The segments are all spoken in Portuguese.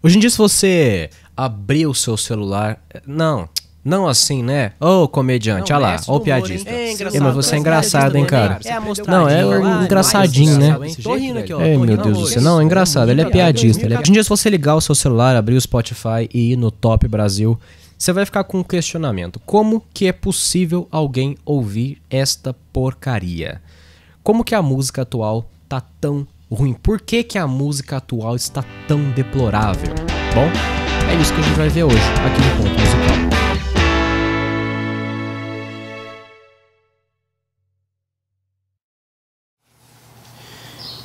Hoje em dia, se você abrir o seu celular... Não assim, né? Ô, comediante, olha lá, ô piadista. Mas você é engraçado, hein, cara? Não, é engraçadinho, né? Tô rindo aqui, ó. Ei, meu Deus do céu. Não, é engraçado, ele é piadista. Hoje em dia, se você ligar o seu celular, abrir o Spotify e ir no Top Brasil, você vai ficar com um questionamento. Como que é possível alguém ouvir esta porcaria? Como que a música atual tá tão ruim? Por que que a música atual está tão deplorável? Bom, é isso que a gente vai ver hoje aqui no Ponto Musical.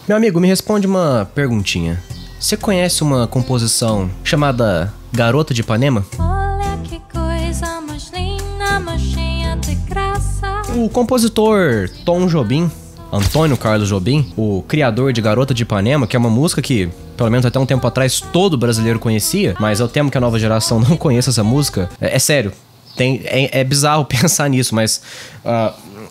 Meu amigo, me responde uma perguntinha. Você conhece uma composição chamada Garota de Ipanema? Olha que coisa mais linda, mais cheia de graça. O compositor Tom Jobim, Antônio Carlos Jobim, o criador de Garota de Ipanema, que é uma música que, pelo menos até um tempo atrás, todo brasileiro conhecia, mas eu temo que a nova geração não conheça essa música. É sério, é bizarro pensar nisso, mas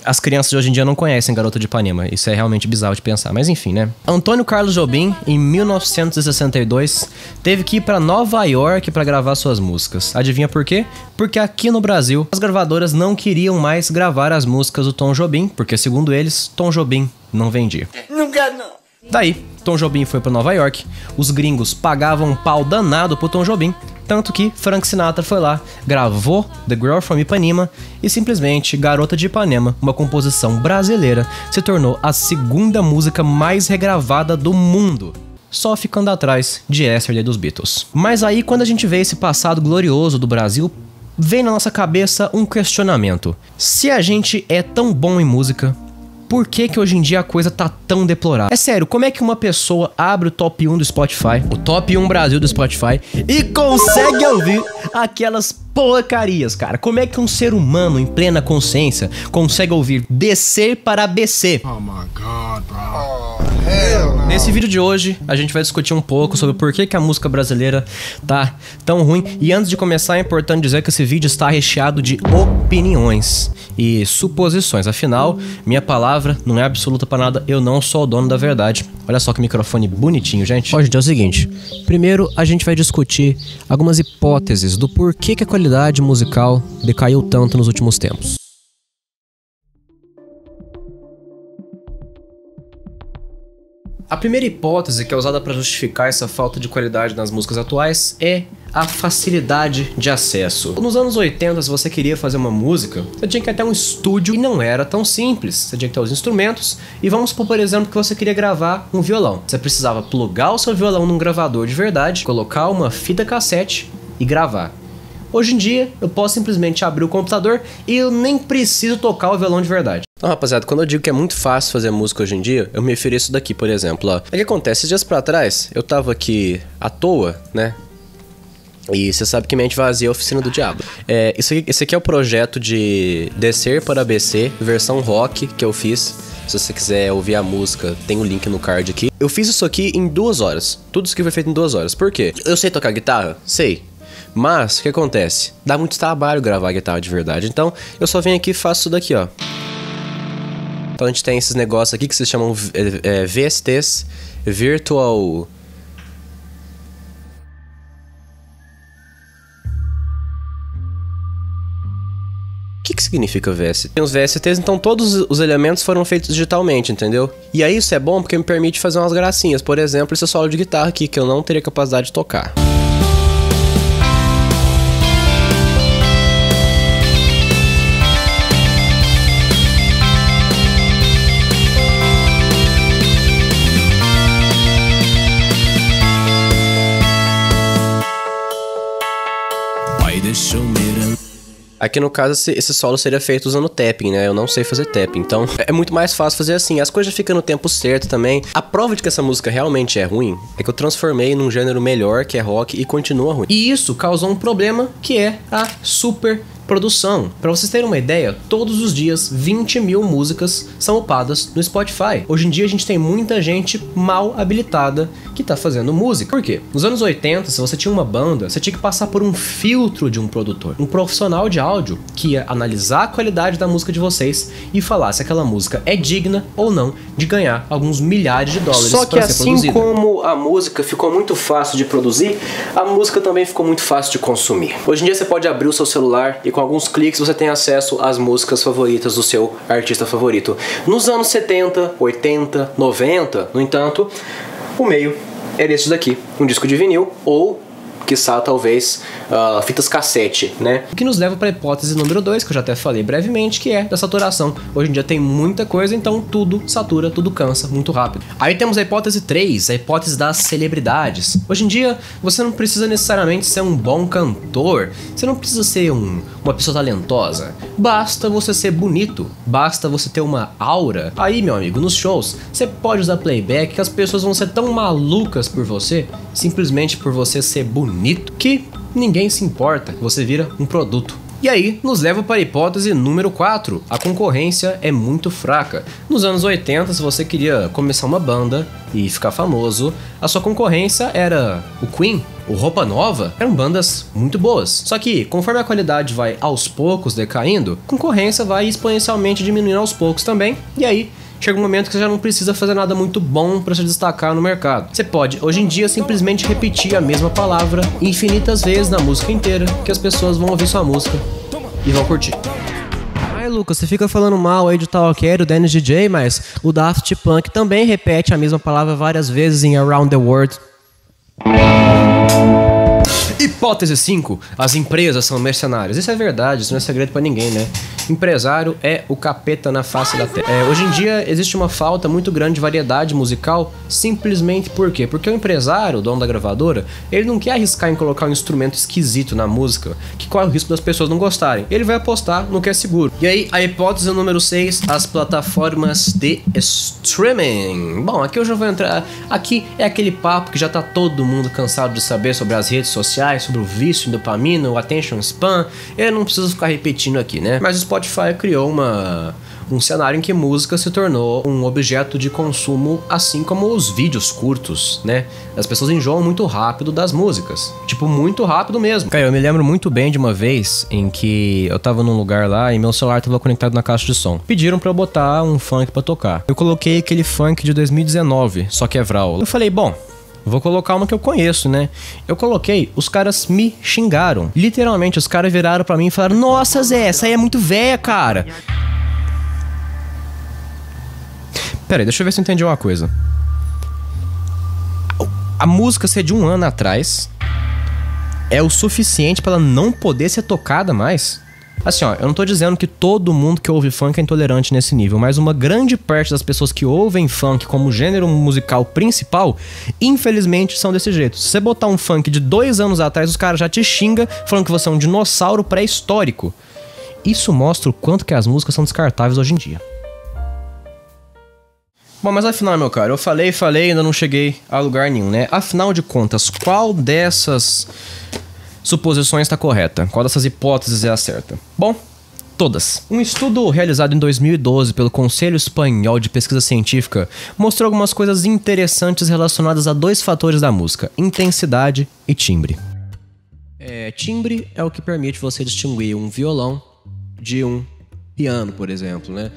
as crianças de hoje em dia não conhecem Garota de Ipanema. Isso é realmente bizarro de pensar, mas enfim, né? Antônio Carlos Jobim, em 1962, teve que ir pra Nova York pra gravar suas músicas. Adivinha por quê? Porque aqui no Brasil, as gravadoras não queriam mais gravar as músicas do Tom Jobim, porque segundo eles, Tom Jobim não vendia. Nunca não. Daí, Tom Jobim foi pra Nova York, os gringos pagavam um pau danado pro Tom Jobim, tanto que Frank Sinatra foi lá, gravou The Girl from Ipanema e simplesmente Garota de Ipanema, uma composição brasileira, se tornou a segunda música mais regravada do mundo, só ficando atrás de Yesterday dos Beatles. Mas aí, quando a gente vê esse passado glorioso do Brasil, vem na nossa cabeça um questionamento. Se a gente é tão bom em música, por que que hoje em dia a coisa tá tão deplorável? É sério, como é que uma pessoa abre o top 1 do Spotify, o top 1 Brasil do Spotify, e consegue ouvir aquelas porcarias, cara? Como é que um ser humano em plena consciência consegue ouvir Descer para ABC? Oh my God, bro. Nesse vídeo de hoje, a gente vai discutir um pouco sobre por que que a música brasileira tá tão ruim. E antes de começar, é importante dizer que esse vídeo está recheado de opiniões e suposições. Afinal, minha palavra não é absoluta pra nada, eu não sou o dono da verdade. Olha só que microfone bonitinho, gente. Ó, gente, é o seguinte. Primeiro, a gente vai discutir algumas hipóteses do porquê que a qualidade musical decaiu tanto nos últimos tempos. A primeira hipótese que é usada para justificar essa falta de qualidade nas músicas atuais é a facilidade de acesso. Nos anos 80, se você queria fazer uma música, você tinha que ir até um estúdio e não era tão simples. Você tinha que ter os instrumentos e vamos supor, por exemplo, que você queria gravar um violão. Você precisava plugar o seu violão num gravador de verdade, colocar uma fita cassete e gravar. Hoje em dia, eu posso simplesmente abrir o computador e eu nem preciso tocar o violão de verdade. Então, rapaziada, quando eu digo que é muito fácil fazer música hoje em dia, eu me refiro a isso daqui, por exemplo, ó. O que acontece? Esses dias pra trás, eu tava aqui à toa, né? E você sabe que mente vazia é a oficina do diabo. Esse aqui é o projeto de Descer para ABC, versão rock, que eu fiz. Se você quiser ouvir a música, tem o link no card aqui. Eu fiz isso aqui em 2 horas. Tudo isso aqui foi feito em 2 horas. Por quê? Eu sei tocar guitarra? Sei. Mas, o que acontece? Dá muito trabalho gravar guitarra de verdade. Então, eu só venho aqui e faço isso daqui, ó. Então a gente tem esses negócios aqui que se chamam VSTs, Virtual... O que significa VST? Tem os VSTs, então todos os elementos foram feitos digitalmente, entendeu? E aí isso é bom porque me permite fazer umas gracinhas. Por exemplo, esse solo de guitarra aqui, que eu não teria capacidade de tocar. Aqui no caso esse solo seria feito usando tapping, né? Eu não sei fazer tapping, então é muito mais fácil fazer assim. As coisas ficam no tempo certo também. A prova de que essa música realmente é ruim é que eu transformei num gênero melhor, que é rock, e continua ruim. E isso causou um problema que é a super produção. Para vocês terem uma ideia, todos os dias 20 mil músicas são upadas no Spotify. Hoje em dia a gente tem muita gente mal habilitada que tá fazendo música. Por quê? Nos anos 80, se você tinha uma banda, você tinha que passar por um filtro de um produtor, um profissional de áudio que ia analisar a qualidade da música de vocês e falar se aquela música é digna ou não de ganhar alguns milhares de dólares. Só que assim como a música ficou muito fácil de produzir, a música também ficou muito fácil de consumir. Hoje em dia você pode abrir o seu celular e com alguns cliques você tem acesso às músicas favoritas do seu artista favorito. Nos anos 70, 80, 90, no entanto, o meio era esse daqui, um disco de vinil ou, quiçá, talvez, fitas cassete, né? O que nos leva para a hipótese número 2, que eu já até falei brevemente, que é da saturação. Hoje em dia tem muita coisa, então tudo satura, tudo cansa muito rápido. Aí temos a hipótese 3, a hipótese das celebridades. Hoje em dia, você não precisa necessariamente ser um bom cantor, você não precisa ser uma pessoa talentosa. Basta você ser bonito, basta você ter uma aura. Aí, meu amigo, nos shows, você pode usar playback que as pessoas vão ser tão malucas por você, simplesmente por você ser bonito, que ninguém se importa, você vira um produto. E aí, nos leva para a hipótese número 4. A concorrência é muito fraca. Nos anos 80, se você queria começar uma banda e ficar famoso, a sua concorrência era o Queen, o Roupa Nova. Eram bandas muito boas. Só que, conforme a qualidade vai aos poucos decaindo, a concorrência vai exponencialmente diminuindo aos poucos também. E aí, chega um momento que você já não precisa fazer nada muito bom para se destacar no mercado. Você pode, hoje em dia, simplesmente repetir a mesma palavra infinitas vezes na música inteira, que as pessoas vão ouvir sua música e vão curtir. Ai, Lucas, você fica falando mal aí de Talker, do Dennis DJ, mas o Daft Punk também repete a mesma palavra várias vezes em Around the World. Hipótese 5. As empresas são mercenárias. Isso é verdade, isso não é segredo pra ninguém, né? Empresário é o capeta na face da terra. Hoje em dia existe uma falta muito grande de variedade musical, simplesmente por quê? Porque o empresário, o dono da gravadora, ele não quer arriscar em colocar um instrumento esquisito na música, que corre o risco das pessoas não gostarem. Ele vai apostar no que é seguro. E aí, a hipótese número 6, as plataformas de streaming. Bom, aqui eu já vou entrar... Aqui é aquele papo que já tá todo mundo cansado de saber sobre as redes sociais, sobre o vício em dopamina, o attention span. Eu não preciso ficar repetindo aqui, né? Mas o Spotify criou um cenário em que música se tornou um objeto de consumo, assim como os vídeos curtos, né? As pessoas enjoam muito rápido das músicas. Tipo, muito rápido mesmo. Cara, eu me lembro muito bem de uma vez em que eu tava num lugar lá e meu celular tava conectado na caixa de som. Pediram pra eu botar um funk pra tocar. Eu coloquei aquele funk de 2019, só que é Vral. Eu falei, bom, vou colocar uma que eu conheço, né? Eu coloquei, os caras me xingaram. Literalmente, os caras viraram pra mim e falaram: nossa, Zé, essa aí é muito velha, cara. Pera aí, deixa eu ver se eu entendi uma coisa. A música ser de um ano atrás é o suficiente pra ela não poder ser tocada mais? Assim, ó, eu não tô dizendo que todo mundo que ouve funk é intolerante nesse nível, mas uma grande parte das pessoas que ouvem funk como gênero musical principal, infelizmente, são desse jeito. Se você botar um funk de 2 anos atrás, os caras já te xingam falando que você é um dinossauro pré-histórico. Isso mostra o quanto que as músicas são descartáveis hoje em dia. Bom, mas afinal, meu caro, eu falei e ainda não cheguei a lugar nenhum, né? Afinal de contas, qual dessas suposições está correta? Qual dessas hipóteses é a certa? Bom, todas. Um estudo realizado em 2012 pelo Conselho Espanhol de Pesquisa Científica mostrou algumas coisas interessantes relacionadas a 2 fatores da música: intensidade e timbre. Timbre é o que permite você distinguir um violão de um piano, por exemplo, né?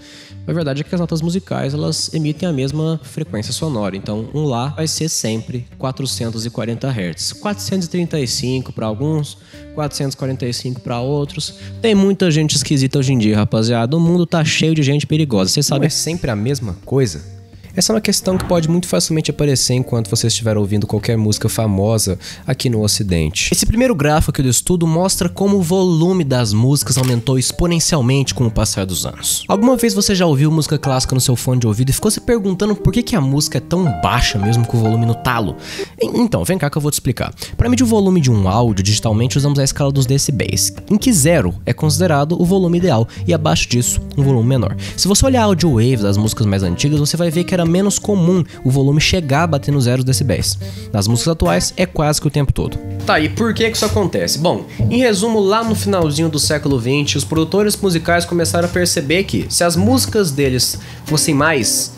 A verdade é que as notas musicais, elas emitem a mesma frequência sonora. Então, um Lá vai ser sempre 440 Hz. 435 para alguns, 445 para outros. Tem muita gente esquisita hoje em dia, rapaziada. O mundo tá cheio de gente perigosa. Vocês sabem, é sempre a mesma coisa? Essa é uma questão que pode muito facilmente aparecer enquanto você estiver ouvindo qualquer música famosa aqui no Ocidente. Esse primeiro gráfico aqui do estudo mostra como o volume das músicas aumentou exponencialmente com o passar dos anos. Alguma vez você já ouviu música clássica no seu fone de ouvido e ficou se perguntando por que a música é tão baixa mesmo com o volume no talo? Então, vem cá que eu vou te explicar. Para medir o volume de um áudio digitalmente, usamos a escala dos decibéis, em que 0 é considerado o volume ideal e abaixo disso, um volume menor. Se você olhar a audio wave das músicas mais antigas, você vai ver que era menos comum o volume chegar a bater nos 0 decibéis. Nas músicas atuais, é quase que o tempo todo. Tá, e por que isso acontece? Bom, em resumo, lá no finalzinho do século XX, os produtores musicais começaram a perceber que se as músicas deles fossem mais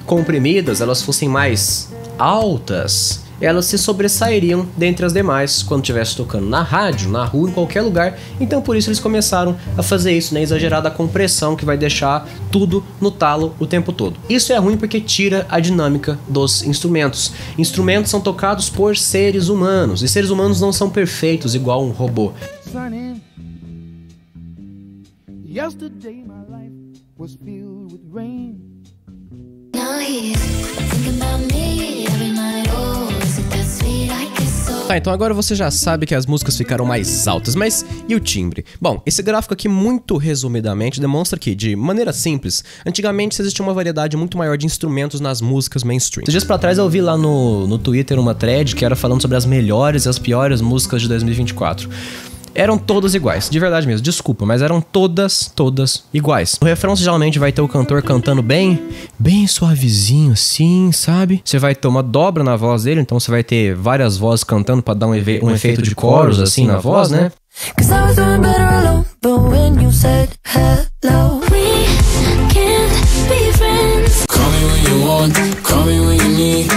comprimidas, elas fossem mais altas, elas se sobressairiam dentre as demais quando estivesse tocando na rádio, na rua, em qualquer lugar. Então por isso eles começaram a fazer isso, né? Exagerada compressão que vai deixar tudo no talo o tempo todo. Isso é ruim porque tira a dinâmica dos instrumentos. Instrumentos são tocados por seres humanos, e seres humanos não são perfeitos igual um robô. Yesterday my life was filled with rain. Now he's thinking about me every night. Oh, is it that sweet? I guess so. Tá, então agora você já sabe que as músicas ficaram mais altas, mas e o timbre? Bom, esse gráfico aqui, muito resumidamente, demonstra que, de maneira simples, antigamente existia uma variedade muito maior de instrumentos nas músicas mainstream. Esses dias pra trás eu vi lá no Twitter uma thread que era falando sobre as melhores e as piores músicas de 2024. Eram todas iguais, de verdade mesmo, desculpa, mas eram todas iguais. No refrão geralmente vai ter o cantor cantando bem suavezinho assim, sabe? Você vai ter uma dobra na voz dele, então você vai ter várias vozes cantando pra dar um efeito de coros assim na voz, né? Cause I was doing better alone, but when you said hello, we can't be friends. Call me when you want, call me when you need.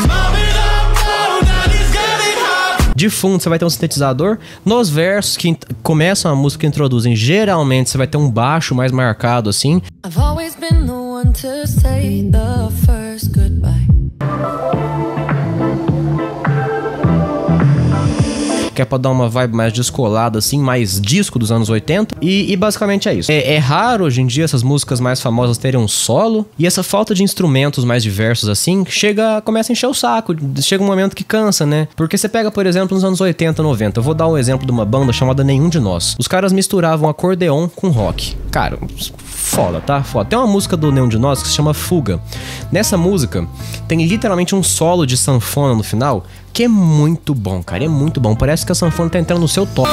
De fundo você vai ter um sintetizador. Nos versos que começam a música e introduzem, geralmente você vai ter um baixo mais marcado assim. I've always been the one to say the first goodbye. Que é pra dar uma vibe mais descolada assim, mais disco dos anos 80. E basicamente é isso. É raro hoje em dia essas músicas mais famosas terem um solo. E essa falta de instrumentos mais diversos assim, começa a encher o saco. Chega um momento que cansa, né? Porque você pega, por exemplo, nos anos 80, 90. Eu vou dar um exemplo de uma banda chamada Nenhum de Nós. Os caras misturavam acordeon com rock. Cara, foda, tá? Foda. Tem uma música do Nenhum de Nós que se chama Fuga. Nessa música tem literalmente um solo de sanfona no final, que é muito bom, cara, é muito bom. Parece que a sanfona tá entrando no seu toque.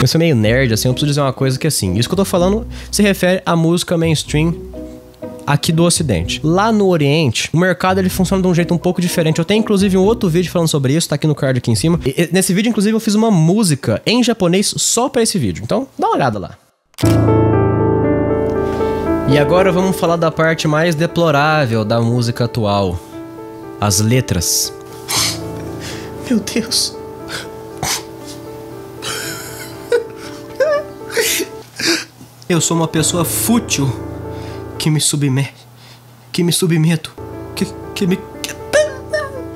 Eu sou meio nerd, assim, eu preciso dizer uma coisa que, assim, isso que eu tô falando se refere à música mainstream aqui do Ocidente. Lá no Oriente, o mercado ele funciona de um jeito um pouco diferente. Eu tenho inclusive um outro vídeo falando sobre isso, tá aqui no card aqui em cima. E nesse vídeo, inclusive, eu fiz uma música em japonês só pra esse vídeo. Então, dá uma olhada lá. E agora vamos falar da parte mais deplorável da música atual. As letras. Meu Deus. Eu sou uma pessoa fútil que me submeto,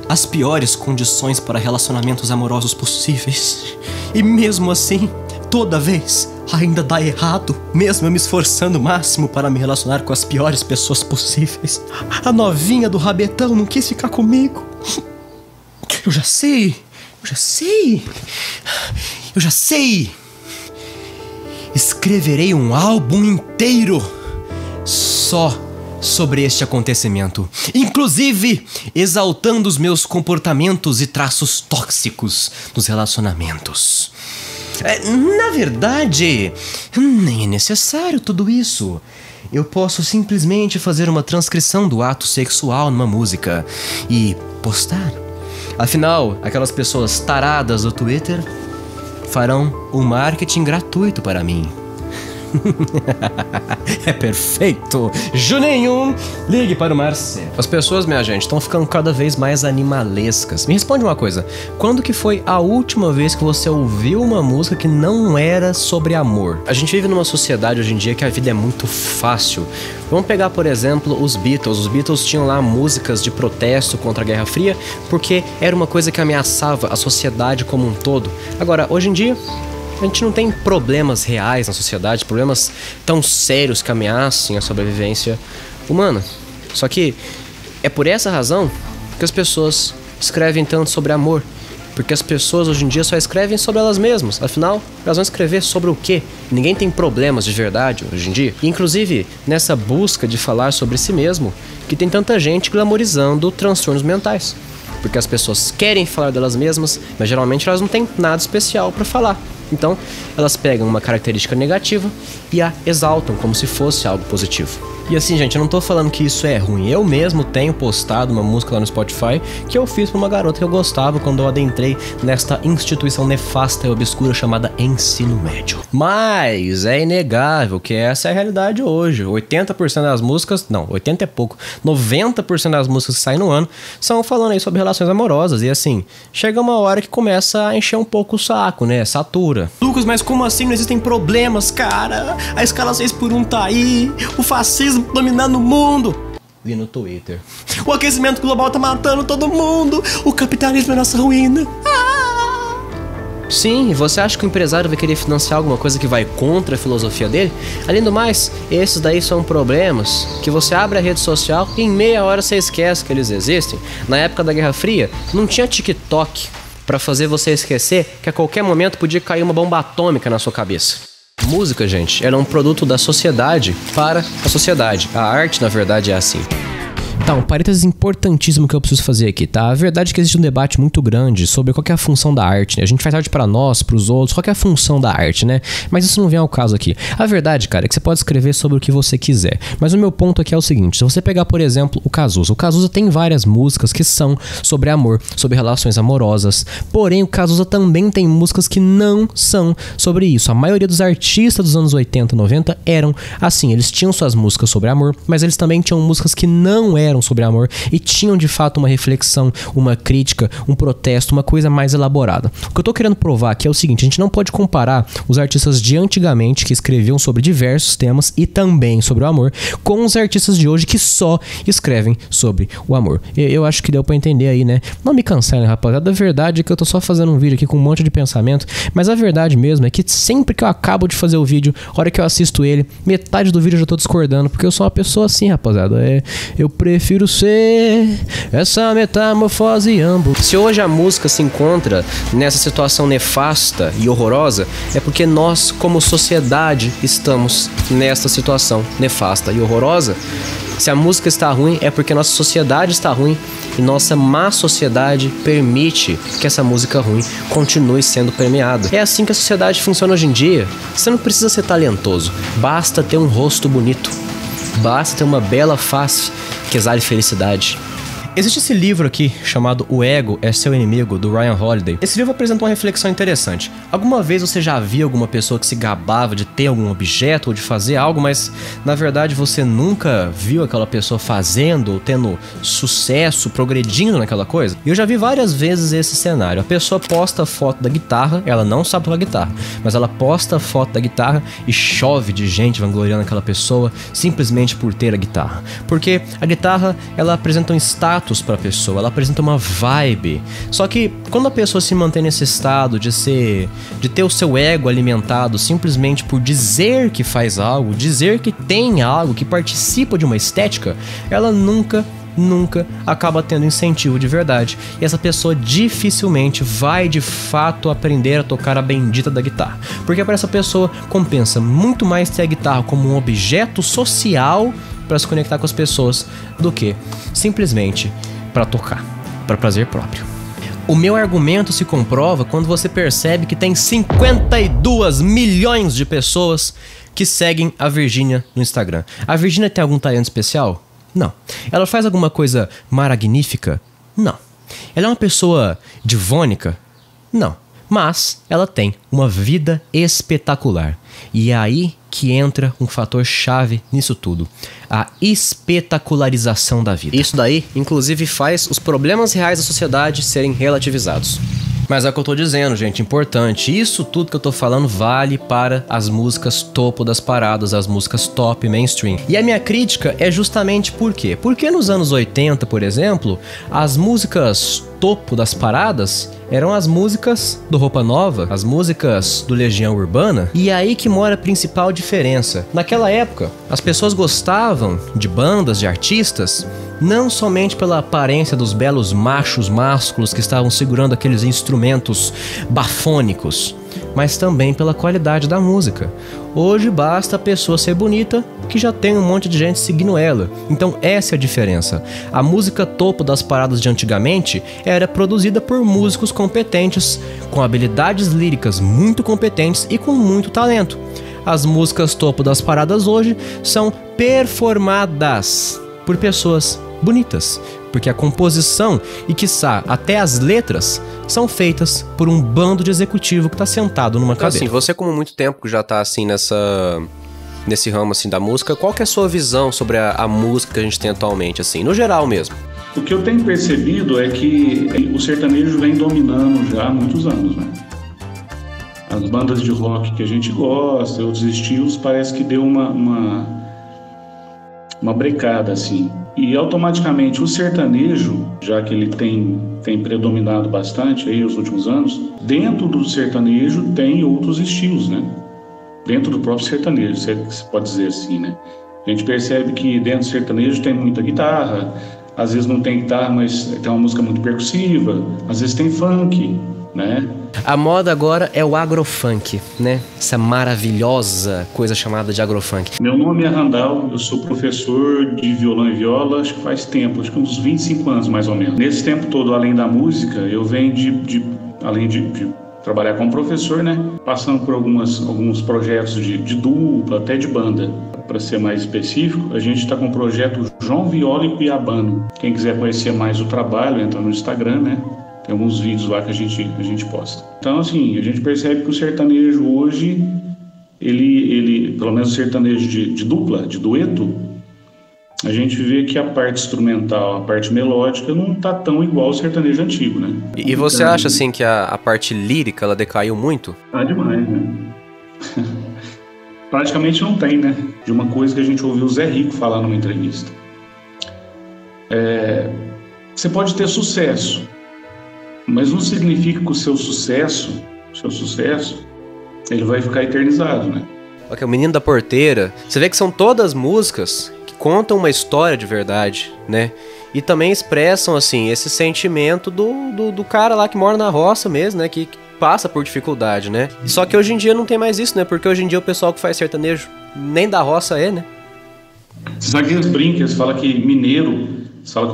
às piores condições para relacionamentos amorosos possíveis. E mesmo assim, toda vez ainda dá errado, mesmo eu me esforçando o máximo para me relacionar com as piores pessoas possíveis. A novinha do rabetão não quis ficar comigo. Eu já sei. Escreverei um álbum inteiro só sobre este acontecimento, inclusive exaltando os meus comportamentos e traços tóxicos nos relacionamentos. Na verdade, nem é necessário tudo isso. Eu posso simplesmente fazer uma transcrição do ato sexual numa música e postar. Afinal, aquelas pessoas taradas do Twitter farão um marketing gratuito para mim. É perfeito. Juninho, ligue para o Marcelo. As pessoas, minha gente, estão ficando cada vez mais animalescas. Me responde uma coisa. Quando que foi a última vez que você ouviu uma música que não era sobre amor? A gente vive numa sociedade hoje em dia que a vida é muito fácil. Vamos pegar, por exemplo, os Beatles. Os Beatles tinham lá músicas de protesto contra a Guerra Fria porque era uma coisa que ameaçava a sociedade como um todo. Agora, hoje em dia, a gente não tem problemas reais na sociedade, problemas tão sérios que ameacem a sobrevivência humana. Só que é por essa razão que as pessoas escrevem tanto sobre amor. Porque as pessoas hoje em dia só escrevem sobre elas mesmas. Afinal, elas vão escrever sobre o quê? Ninguém tem problemas de verdade hoje em dia. E, inclusive, nessa busca de falar sobre si mesmo, que tem tanta gente glamorizando transtornos mentais. Porque as pessoas querem falar delas mesmas, mas geralmente elas não têm nada especial pra falar. Então, elas pegam uma característica negativa e a exaltam como se fosse algo positivo. E assim, gente, eu não tô falando que isso é ruim. Eu mesmo tenho postado uma música lá no Spotify que eu fiz pra uma garota que eu gostava quando eu adentrei nesta instituição nefasta e obscura chamada ensino médio. Mas é inegável que essa é a realidade hoje. 80% das músicas, não, 80 é pouco, 90% das músicas que saem no ano são falando aí sobre relações amorosas. E assim, chega uma hora que começa a encher um pouco o saco, né? Satura. Lucas, mas como assim? Não existem problemas, cara? A escala 6x1 tá aí, o fascismo dominando o mundo. E no Twitter, o aquecimento global tá matando todo mundo, o capitalismo é nossa ruína. Sim, e você acha que o empresário vai querer financiar alguma coisa que vai contra a filosofia dele? Além do mais, esses daí são problemas que você abre a rede social e em meia hora você esquece que eles existem. Na época da Guerra Fria, não tinha TikTok pra fazer você esquecer que a qualquer momento podia cair uma bomba atômica na sua cabeça. Música, gente, era um produto da sociedade para a sociedade. A arte, na verdade, é assim. Tá, um parênteses importantíssimo que eu preciso fazer aqui, tá? A verdade é que existe um debate muito grande sobre qual que é a função da arte, né? A gente faz arte pra nós, pros outros, qual que é a função da arte, né? Mas isso não vem ao caso aqui. A verdade, cara, é que você pode escrever sobre o que você quiser. Mas o meu ponto aqui é o seguinte, se você pegar, por exemplo, o Cazuza tem várias músicas que são sobre amor, sobre relações amorosas, porém o Cazuza também tem músicas que não são sobre isso. A maioria dos artistas dos anos 80, 90 eram assim, eles tinham suas músicas sobre amor, mas eles também tinham músicas que não eram sobre amor e tinham de fato uma reflexão, uma crítica, um protesto, uma coisa mais elaborada. O que eu tô querendo provar aqui é o seguinte, a gente não pode comparar os artistas de antigamente que escreviam sobre diversos temas e também sobre o amor com os artistas de hoje que só escrevem sobre o amor. Eu acho que deu pra entender aí, né? Não me cancelem, rapaziada, a verdade é que eu tô só fazendo um vídeo aqui com um monte de pensamento, mas a verdade mesmo é que sempre que eu acabo de fazer o vídeo, a hora que eu assisto ele, metade do vídeo eu já tô discordando, porque eu sou uma pessoa assim, rapaziada, eu prefiro ser essa metamorfose ambos. Se hoje a música se encontra nessa situação nefasta e horrorosa, é porque nós, como sociedade, estamos nessa situação nefasta e horrorosa. Se a música está ruim, é porque nossa sociedade está ruim e nossa má sociedade permite que essa música ruim continue sendo premiada. É assim que a sociedade funciona hoje em dia. Você não precisa ser talentoso, basta ter um rosto bonito, basta ter uma bela face que exale felicidade. Existe esse livro aqui, chamado O Ego é Seu Inimigo, do Ryan Holiday. Esse livro apresenta uma reflexão interessante. Alguma vez você já viu alguma pessoa que se gabava de ter algum objeto ou de fazer algo, mas na verdade você nunca viu aquela pessoa fazendo ou tendo sucesso, progredindo naquela coisa? E eu já vi várias vezes esse cenário. A pessoa posta a foto da guitarra, ela não sabe tocar guitarra, mas ela posta a foto da guitarra e chove de gente vangloriando aquela pessoa simplesmente por ter a guitarra. Porque a guitarra, ela apresenta um status para a pessoa, ela apresenta uma vibe. Só que quando a pessoa se mantém nesse estado de ter o seu ego alimentado simplesmente por dizer que faz algo, dizer que tem algo, que participa de uma estética, ela nunca acaba tendo incentivo de verdade. E essa pessoa dificilmente vai de fato aprender a tocar a bendita da guitarra. Porque para essa pessoa compensa muito mais ter a guitarra como um objeto social para se conectar com as pessoas do que simplesmente para tocar, para prazer próprio. O meu argumento se comprova quando você percebe que tem 52 milhões de pessoas que seguem a Virgínia no Instagram. A Virgínia tem algum talento especial? Não. Ela faz alguma coisa magnífica? Não. Ela é uma pessoa divônica? Não. Mas ela tem uma vida espetacular. E é aí que entra um fator chave nisso tudo: a espetacularização da vida. Isso daí, inclusive, faz os problemas reais da sociedade serem relativizados. Mas é o que eu tô dizendo, gente, importante. Isso tudo que eu tô falando vale para as músicas topo das paradas, as músicas top mainstream. E a minha crítica é justamente por quê? Porque nos anos 80, por exemplo, as músicas topo das paradas eram as músicas do Roupa Nova, as músicas do Legião Urbana. E é aí que mora a principal diferença. Naquela época, as pessoas gostavam de bandas, de artistas, não somente pela aparência dos belos machos másculos que estavam segurando aqueles instrumentos bafônicos, mas também pela qualidade da música. Hoje basta a pessoa ser bonita que já tem um monte de gente seguindo ela. Então essa é a diferença. A música topo das paradas de antigamente era produzida por músicos competentes, com habilidades líricas muito competentes e com muito talento. As músicas topo das paradas hoje são performadas por pessoas bonitas, porque a composição e, quiçá, até as letras são feitas por um bando de executivo que tá sentado numa cadeira. Assim, você como muito tempo que já tá assim nesse ramo assim da música, qual que é a sua visão sobre a música que a gente tem atualmente, assim, no geral mesmo? O que eu tenho percebido é que o sertanejo vem dominando já há muitos anos, né? As bandas de rock que a gente gosta, outros estilos, parece que deu uma brecada, assim. E automaticamente o sertanejo, já que ele tem predominado bastante aí nos últimos anos, dentro do sertanejo tem outros estilos, né? Dentro do próprio sertanejo, você pode dizer assim, né? A gente percebe que dentro do sertanejo tem muita guitarra, às vezes não tem guitarra, mas tem uma música muito percussiva, às vezes tem funk, né? A moda agora é o agrofunk, né? Essa maravilhosa coisa chamada de agrofunk. Meu nome é Randall, eu sou professor de violão e viola, acho que faz tempo, acho que uns 25 anos mais ou menos. Nesse tempo todo, além da música, eu venho além de trabalhar como professor, né? Passando por alguns projetos de dupla, até de banda. Para ser mais específico, a gente está com o projeto João Viola e Cuiabano. Quem quiser conhecer mais o trabalho, entra no Instagram, né? Tem alguns vídeos lá que a gente posta. Então, assim, a gente percebe que o sertanejo hoje, ele pelo menos o sertanejo de dupla, de dueto, a gente vê que a parte instrumental, a parte melódica não tá tão igual ao sertanejo antigo, né? E você acha, assim, que a parte lírica, ela decaiu muito? Tá demais, né? Praticamente não tem, né? De uma coisa que a gente ouviu o Zé Rico falar numa entrevista. Você pode ter sucesso, mas não significa que o seu sucesso, ele vai ficar eternizado, né? Ok, o Menino da Porteira, você vê que são todas músicas que contam uma história de verdade, né? E também expressam, assim, esse sentimento do cara lá que mora na roça mesmo, né? Que passa por dificuldade, né? Só que hoje em dia não tem mais isso, né? Porque hoje em dia o pessoal que faz sertanejo nem da roça é, né? Você sabe que eles brincam, eles falam que o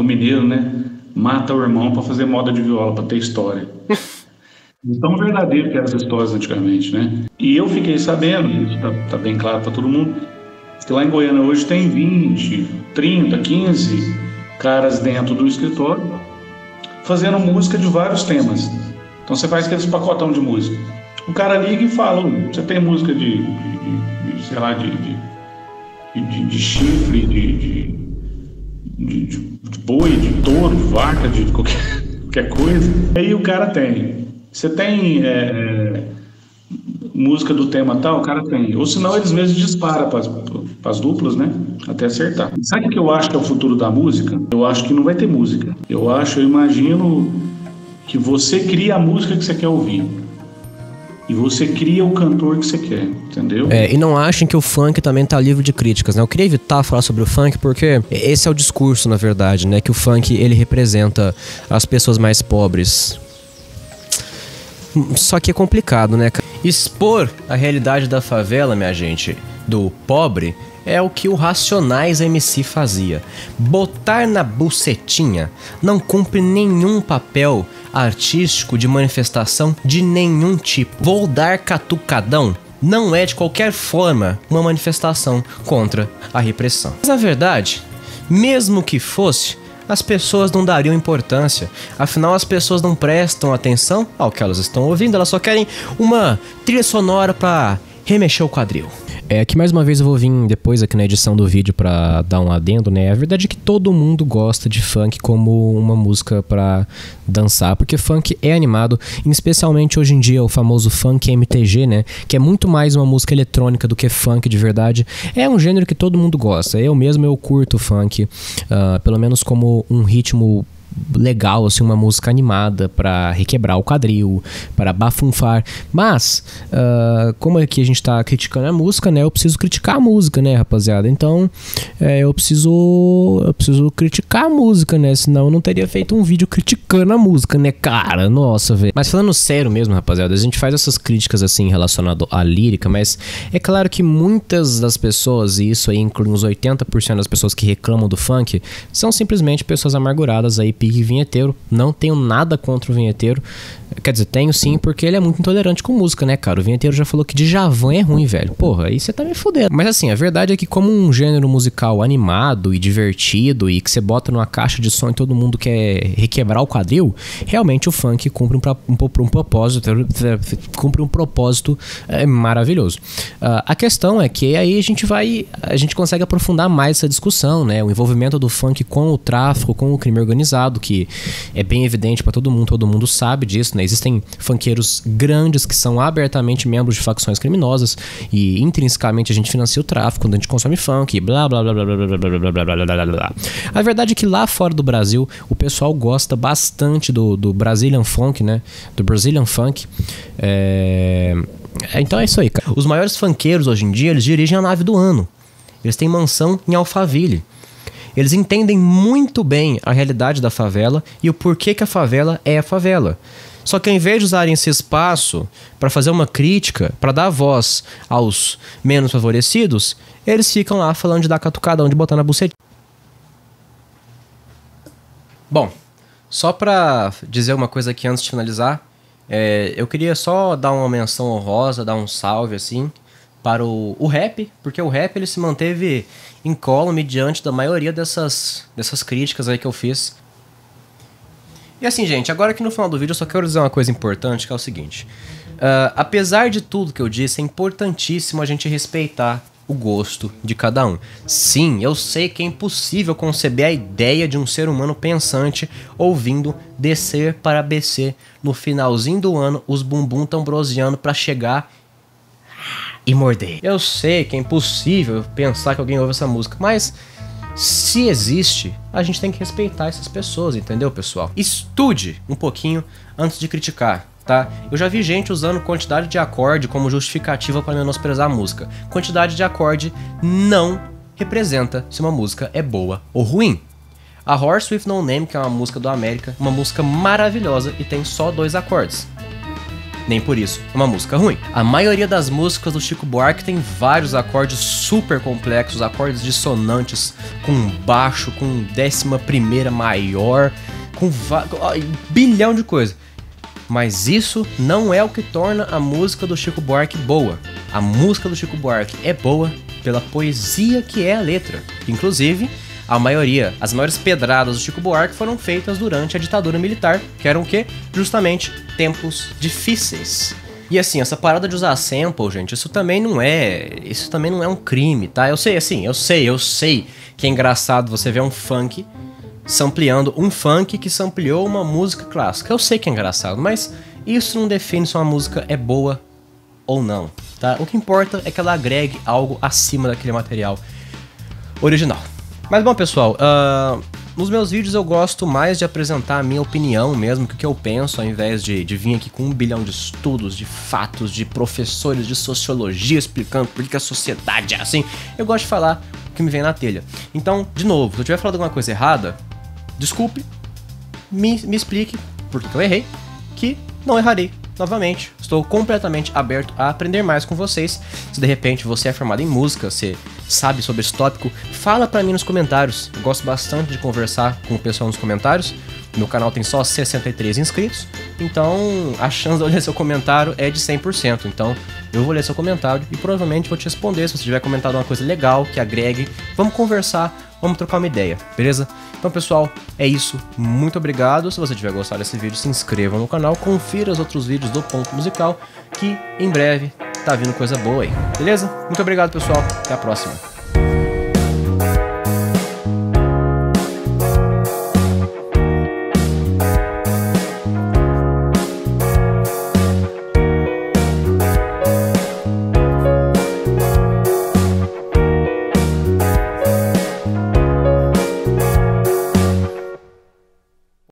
mineiro, né? Mata o irmão pra fazer moda de viola, pra ter história. Tão verdadeiro que eram as histórias antigamente, né? E eu fiquei sabendo, isso tá bem claro pra todo mundo, que lá em Goiânia hoje tem 20, 30, 15 caras dentro do escritório fazendo música de vários temas. Então você faz aqueles pacotão de música. O cara liga e fala, você tem música de chifre, de boi, de touro, de vaca, de qualquer coisa. Aí o cara tem. Você tem música do tema tal, o cara tem. Ou senão eles mesmos disparam para as duplas, né? Até acertar. Sabe o que eu acho que é o futuro da música? Eu acho que não vai ter música. Eu imagino que você cria a música que você quer ouvir. E você cria o cantor que você quer, entendeu? E não achem que o funk também tá livre de críticas, né? Eu queria evitar falar sobre o funk porque esse é o discurso, na verdade, né? Que o funk, ele representa as pessoas mais pobres. Só que é complicado, né? Expor a realidade da favela, minha gente, do pobre, é o que o Racionais MC fazia. Botar na bucetinha não cumpre nenhum papel artístico de manifestação de nenhum tipo. Vou dar catucadão não é de qualquer forma uma manifestação contra a repressão. Mas na verdade, mesmo que fosse, as pessoas não dariam importância. Afinal, as pessoas não prestam atenção ao que elas estão ouvindo, elas só querem uma trilha sonora para remexer o quadril. Aqui mais uma vez eu vou vir depois aqui na edição do vídeo pra dar um adendo, né? A verdade é que todo mundo gosta de funk como uma música pra dançar, porque funk é animado, especialmente hoje em dia o famoso funk MTG, né? Que é muito mais uma música eletrônica do que funk de verdade. É um gênero que todo mundo gosta. Eu curto funk, pelo menos como um ritmo legal, assim, uma música animada pra requebrar o quadril, para bafunfar. Mas, como aqui a gente tá criticando a música, né? Eu preciso criticar a música, né, rapaziada? Então, eu preciso criticar a música, né? Senão eu não teria feito um vídeo criticando a música, né, cara? Nossa, velho. Mas falando sério mesmo, rapaziada, a gente faz essas críticas, assim, relacionado à lírica, mas é claro que muitas das pessoas, e isso aí inclui uns 80% das pessoas que reclamam do funk, são simplesmente pessoas amarguradas aí, pique vinheteiro. Não tenho nada contra o vinheteiro. Quer dizer, tenho sim, porque ele é muito intolerante com música, né, cara? O vinheteiro já falou que Djavan é ruim, velho. Porra, aí você tá me fudendo. Mas assim, a verdade é que como um gênero musical animado e divertido e que você bota numa caixa de som e todo mundo quer requebrar o quadril, realmente o funk cumpre um propósito maravilhoso. A questão é que aí a gente consegue aprofundar mais essa discussão, né? O envolvimento do funk com o tráfico, com o crime organizado, que é bem evidente pra todo mundo sabe disso, né? Existem funkeiros grandes que são abertamente membros de facções criminosas e intrinsecamente a gente financia o tráfico quando a gente consome funk e blá blá blá blá blá blá blá blá blá blá blá. A verdade é que lá fora do Brasil o pessoal gosta bastante do Brazilian Funk, né? Do Brazilian Funk. Então é isso aí, cara. Os maiores funkeiros hoje em dia, eles dirigem a nave do ano. Eles têm mansão em Alphaville. Eles entendem muito bem a realidade da favela e o porquê que a favela é a favela. Só que ao invés de usarem esse espaço para fazer uma crítica, para dar voz aos menos favorecidos, eles ficam lá falando de dar catucadão, de botar na buceta. Bom, só para dizer uma coisa aqui antes de finalizar, eu queria só dar uma menção honrosa, dar um salve assim para o rap, porque o rap ele se manteve incólume diante da maioria dessas críticas aí que eu fiz. E assim, gente, agora aqui no final do vídeo eu só quero dizer uma coisa importante, que é o seguinte. Apesar de tudo que eu disse, é importantíssimo a gente respeitar o gosto de cada um. Sim, eu sei que é impossível conceber a ideia de um ser humano pensante ouvindo Descer para BC no finalzinho do ano, os bumbum tão broseando pra chegar e morder. Eu sei que é impossível pensar que alguém ouve essa música, mas se existe, a gente tem que respeitar essas pessoas, entendeu, pessoal? Estude um pouquinho antes de criticar, tá? Eu já vi gente usando quantidade de acorde como justificativa para menosprezar a música. Quantidade de acorde não representa se uma música é boa ou ruim. A Horse with No Name, que é uma música do América, uma música maravilhosa e tem só 2 acordes. Nem por isso é uma música ruim. A maioria das músicas do Chico Buarque tem vários acordes super complexos, acordes dissonantes, com baixo, com 11ª maior, com bilhão de coisas. Mas isso não é o que torna a música do Chico Buarque boa. A música do Chico Buarque é boa pela poesia que é a letra. Inclusive, as maiores pedradas do Chico Buarque foram feitas durante a ditadura militar, que eram o quê? Justamente tempos difíceis. E assim, essa parada de usar sample, gente, isso também não é um crime, tá? Eu sei que é engraçado você ver um funk sampleando um funk que sampleou uma música clássica. Eu sei que é engraçado, mas isso não define se uma música é boa ou não, tá? O que importa é que ela agregue algo acima daquele material original. Mas bom, pessoal, nos meus vídeos eu gosto mais de apresentar a minha opinião mesmo, que o que eu penso, ao invés de vir aqui com 1 bilhão de estudos, de fatos, de professores de sociologia explicando por que a sociedade é assim. Eu gosto de falar o que me vem na telha. Então, de novo, se eu tiver falado alguma coisa errada, desculpe, me explique por que eu errei, que não errarei novamente. Estou completamente aberto a aprender mais com vocês. Se de repente você é formado em música, você sabe sobre esse tópico, fala pra mim nos comentários. Eu gosto bastante de conversar com o pessoal nos comentários. Meu canal tem só 63 inscritos, então a chance de eu ler seu comentário é de 100%. Então eu vou ler seu comentário e provavelmente vou te responder se você tiver comentado uma coisa legal, que agregue. Vamos conversar, vamos trocar uma ideia, beleza? Então, pessoal, é isso. Muito obrigado. Se você tiver gostado desse vídeo, se inscreva no canal, confira os outros vídeos do Ponto Musical, que em breve tá vindo coisa boa aí, beleza? Muito obrigado, pessoal. Até a próxima.